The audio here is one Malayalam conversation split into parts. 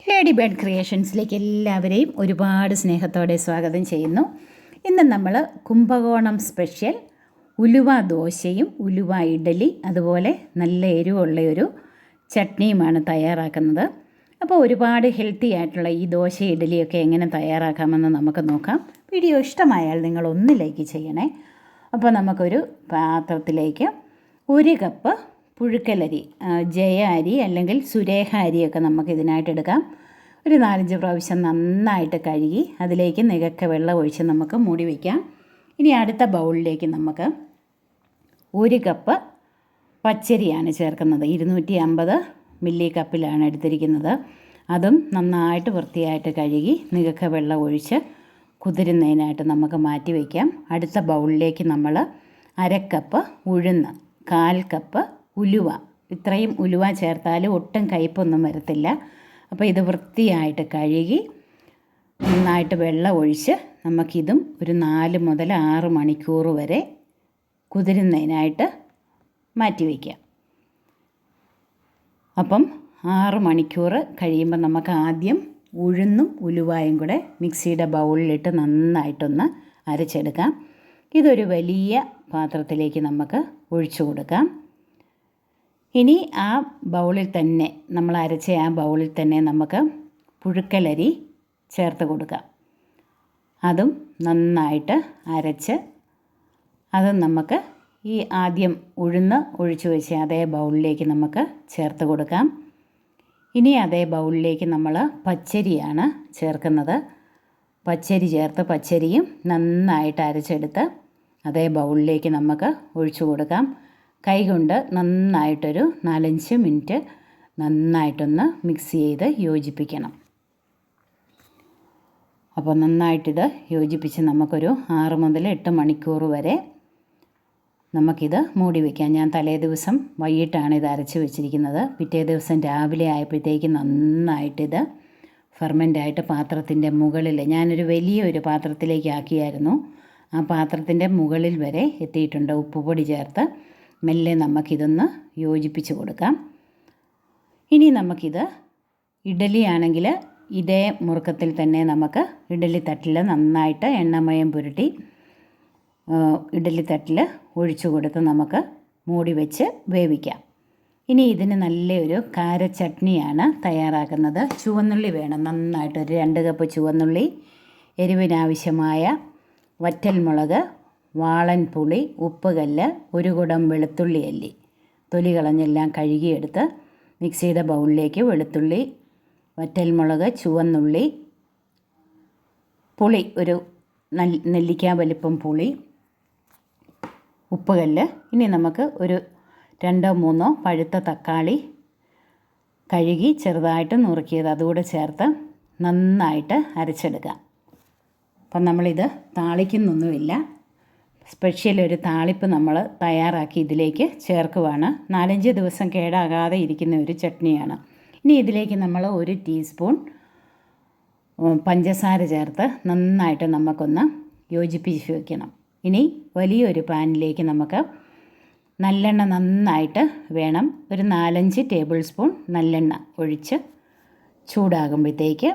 ലേഡി ബേർഡ് ക്രിയേഷൻസിലേക്ക് എല്ലാവരെയും ഒരുപാട് സ്നേഹത്തോടെ സ്വാഗതം ചെയ്യുന്നു. ഇന്ന് നമ്മൾ കുംഭകോണം സ്പെഷ്യൽ ഉലുവ ദോശയും ഉലുവ ഇഡലി അതുപോലെ നല്ല എരിവുള്ള ഒരു ചട്നിയുമാണ് തയ്യാറാക്കുന്നത്. അപ്പോൾ ഒരുപാട് ഹെൽത്തി ആയിട്ടുള്ള ഈ ദോശ ഇഡലിയൊക്കെ എങ്ങനെ തയ്യാറാക്കാമെന്ന് നമുക്ക് നോക്കാം. വീഡിയോ ഇഷ്ടമായാൽ നിങ്ങൾ ഒന്ന് ലൈക്ക് ചെയ്യണേ. അപ്പോൾ നമുക്കൊരു പാത്രത്തിലേക്ക് 1 കപ്പ് പുഴുക്കലരി, ജയ അരി അല്ലെങ്കിൽ സുരേഖ അരിയൊക്കെ നമുക്ക് ഇതിനായിട്ട് എടുക്കാം. ഒരു 4-5 പ്രാവശ്യം നന്നായിട്ട് കഴുകി അതിലേക്ക് നികക്ക വെള്ളം ഒഴിച്ച് നമുക്ക് മൂടി വയ്ക്കാം. ഇനി അടുത്ത ബൗളിലേക്ക് നമുക്ക് 1 കപ്പ് പച്ചരിയാണ് ചേർക്കുന്നത്. 250 മില്ലി കപ്പിലാണ് എടുത്തിരിക്കുന്നത്. അതും നന്നായിട്ട് വൃത്തിയായിട്ട് കഴുകി നികക്ക വെള്ളം ഒഴിച്ച് കുതിരുന്നതിനായിട്ട് നമുക്ക് മാറ്റി വയ്ക്കാം. അടുത്ത ബൗളിലേക്ക് നമ്മൾ 1/2 കപ്പ് ഉഴുന്ന്, 1/4 കപ്പ് ഉലുവ, ഇത്രയും ഉലുവ ചേർത്താൽ ഒട്ടും കയ്പൊന്നും വരത്തില്ല. അപ്പോൾ ഇത് വൃത്തിയായിട്ട് കഴുകി നന്നായിട്ട് വെള്ളം ഒഴിച്ച് നമുക്കിതും ഒരു 4 മുതൽ 6 മണിക്കൂർ വരെ കുതിരുന്നതിനായിട്ട് മാറ്റി വയ്ക്കാം. അപ്പം 6 മണിക്കൂർ കഴിയുമ്പോൾ നമുക്ക് ആദ്യം ഉഴുന്നും ഉലുവായും കൂടെ മിക്സിയുടെ ബൗളിലിട്ട് നന്നായിട്ടൊന്ന് അരച്ചെടുക്കാം. ഇതൊരു വലിയ പാത്രത്തിലേക്ക് നമുക്ക് ഒഴിച്ചു കൊടുക്കാം. ഇനി ആ ബൗളിൽ തന്നെ നമ്മൾ അരച്ച ആ ബൗളിൽ തന്നെ നമുക്ക് പുഴുക്കലരി ചേർത്ത് കൊടുക്കാം. അതും നന്നായിട്ട് അരച്ച് അതും നമുക്ക് ഈ ആദ്യം ഉഴുന്ന് ഒഴിച്ചു വെച്ച അതേ ബൗളിലേക്ക് നമുക്ക് ചേർത്ത് കൊടുക്കാം. ഇനി അതേ ബൗളിലേക്ക് നമ്മൾ പച്ചരിയാണ് ചേർക്കുന്നത്. പച്ചരി ചേർത്ത് പച്ചരിയും നന്നായിട്ട് അരച്ചെടുത്ത് അതേ ബൗളിലേക്ക് നമുക്ക് ഒഴിച്ചു കൊടുക്കാം. കൈകൊണ്ട് നന്നായിട്ടൊരു 4-5 മിനിറ്റ് നന്നായിട്ടൊന്ന് മിക്സ് ചെയ്ത് യോജിപ്പിക്കണം. അപ്പോൾ നന്നായിട്ടിത് യോജിപ്പിച്ച് നമുക്കൊരു 6 മുതൽ 8 മണിക്കൂർ വരെ നമുക്കിത് മൂടി വയ്ക്കാം. ഞാൻ തലേ ദിവസം വൈകിട്ടാണ് ഇത് അരച്ച് വെച്ചിരിക്കുന്നത്. പിറ്റേ ദിവസം രാവിലെ ആയപ്പോഴത്തേക്ക് നന്നായിട്ടിത് ഫെർമെൻ്റായിട്ട് പാത്രത്തിൻ്റെ മുകളിൽ, ഞാനൊരു വലിയൊരു പാത്രത്തിലേക്ക് ആക്കിയായിരുന്നു, ആ പാത്രത്തിൻ്റെ മുകളിൽ വരെ എത്തിയിട്ടുണ്ട്. ഉപ്പുപൊടി ചേർത്ത് മെല്ലെ നമുക്കിതൊന്ന് യോജിപ്പിച്ച് കൊടുക്കാം. ഇനി നമുക്കിത് ഇഡലിയാണെങ്കിൽ ഇതേ മുറുക്കത്തിൽ തന്നെ നമുക്ക് ഇഡലി തട്ടിൽ നന്നായിട്ട് എണ്ണമയം പുരട്ടി ഇഡലി തട്ടിൽ ഒഴിച്ചു കൊടുത്ത് നമുക്ക് മൂടി വെച്ച് വേവിക്കാം. ഇനി ഇതിന് നല്ലൊരു കാര ചട്നിയാണ് തയ്യാറാക്കുന്നത്. ചുവന്നുള്ളി വേണം നന്നായിട്ട്, ഒരു 2 കപ്പ് ചുവന്നുള്ളി, എരിവിനാവശ്യമായ വറ്റൽമുളക്, വാളൻ പുളി, ഉപ്പുകല്ല്, 1 കുടം വെളുത്തുള്ളി അല്ലി, തൊലി കളഞ്ഞെല്ലാം കഴുകിയെടുത്ത് മിക്സിയുടെ ബൗളിലേക്ക് വെളുത്തുള്ളി, വറ്റൽമുളക്, ചുവന്നുള്ളി, പുളി, ഒരു നെല്ലിക്ക വലിപ്പം പുളി, ഉപ്പുകല്ല്. ഇനി നമുക്ക് ഒരു 2-3 പഴുത്ത തക്കാളി കഴുകി ചെറുതായിട്ട് നുറുക്കിയത് അതുകൂടെ ചേർത്ത് നന്നായിട്ട് അരച്ചെടുക്കാം. അപ്പം നമ്മളിത് താളിക്കുന്നൊന്നുമില്ല, സ്പെഷ്യൽ ഒരു താളിപ്പ് നമ്മൾ തയ്യാറാക്കി ഇതിലേക്ക് ചേർക്കുവാണ്. 4-5 ദിവസം കേടാകാതെ ഇരിക്കുന്ന ഒരു ചട്നിയാണ്. ഇനി ഇതിലേക്ക് നമ്മൾ 1 ടീസ്പൂൺ പഞ്ചസാര ചേർത്ത് നന്നായിട്ട് നമുക്കൊന്ന് യോജിപ്പിച്ച് വയ്ക്കണം. ഇനി വലിയൊരു പാനിലേക്ക് നമുക്ക് നല്ലെണ്ണ നന്നായിട്ട് വേണം, ഒരു 4-5 ടേബിൾ സ്പൂൺ നല്ലെണ്ണ ഒഴിച്ച് ചൂടാകുമ്പോഴത്തേക്ക്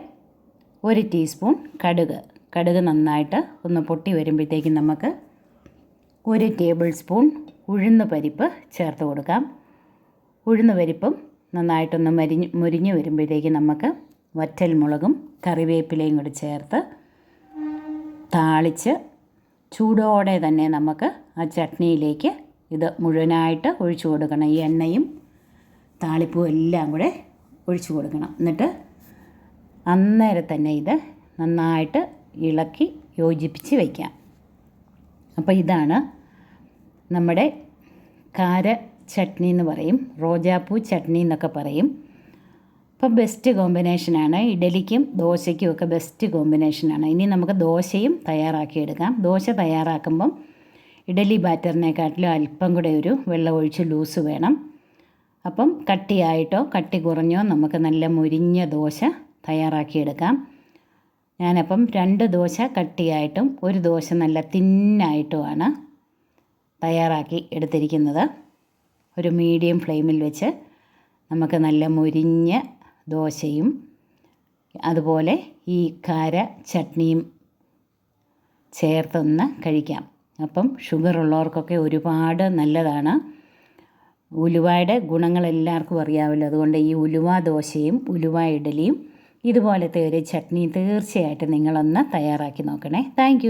1 ടീസ്പൂൺ കടുക് നന്നായിട്ട് ഒന്ന് പൊട്ടി വരുമ്പോഴത്തേക്കും നമുക്ക് 1 ടേബിൾ സ്പൂൺ ഉഴുന്ന് പരിപ്പ് ചേർത്ത് കൊടുക്കാം. ഉഴുന്ന് പരിപ്പും നന്നായിട്ടൊന്ന് മുരിഞ്ഞ് വരുമ്പോഴത്തേക്ക് നമുക്ക് വറ്റൽമുളകും കറിവേപ്പിലയും കൂടി ചേർത്ത് താളിച്ച് ചൂടോടെ തന്നെ നമുക്ക് ആ ചട്നിയിലേക്ക് ഇത് മുഴുവനായിട്ട് ഒഴിച്ചു കൊടുക്കണം. ഈ എണ്ണയും താളിപ്പും എല്ലാം കൂടെ ഒഴിച്ചു കൊടുക്കണം. എന്നിട്ട് അന്നേരം തന്നെ ഇത് നന്നായിട്ട് ഇളക്കി യോജിപ്പിച്ച് വയ്ക്കാം. അപ്പോൾ ഇതാണ് നമ്മുടെ കാര ചട്നി എന്ന് പറയും, റോജാപ്പൂ ചട്നി എന്നൊക്കെ പറയും. അപ്പോൾ ബെസ്റ്റ് കോമ്പിനേഷനാണ്, ഇഡലിക്കും ദോശയ്ക്കും ഒക്കെ ബെസ്റ്റ് കോമ്പിനേഷനാണ്. ഇനി നമുക്ക് ദോശയും തയ്യാറാക്കിയെടുക്കാം. ദോശ തയ്യാറാക്കുമ്പം ഇഡലി ബാറ്ററിനെക്കാട്ടിലും അല്പം കൂടെ ഒരു വെള്ളം ഒഴിച്ച് ലൂസ് വേണം. അപ്പം കട്ടിയായിട്ടോ കട്ടി കുറഞ്ഞോ നമുക്ക് നല്ല മുരിഞ്ഞ ദോശ തയ്യാറാക്കിയെടുക്കാം. ഞാനപ്പം 2 ദോശ കട്ടിയായിട്ടും 1 ദോശ നല്ല തിന്നായിട്ടുമാണ് തയ്യാറാക്കി എടുത്തിരിക്കുന്നത്. ഒരു മീഡിയം ഫ്ലെയിമിൽ വെച്ച് നമുക്ക് നല്ല മുരിഞ്ഞ ദോശയും അതുപോലെ ഈ കാര ചട്നിയും ചേർത്തൊന്ന് കഴിക്കാം. അപ്പം ഷുഗർ ഉള്ളവർക്കൊക്കെ ഒരുപാട് നല്ലതാണ്. ഉലുവയുടെ ഗുണങ്ങൾ എല്ലാവർക്കും അറിയാമല്ലോ. അതുകൊണ്ട് ഈ ഉലുവ ദോശയും ഉലുവ ഇഡലിയും ഇതുപോലത്തെ ഒരു ചട്നി തീർച്ചയായിട്ടും നിങ്ങളൊന്ന് തയ്യാറാക്കി നോക്കണേ. താങ്ക്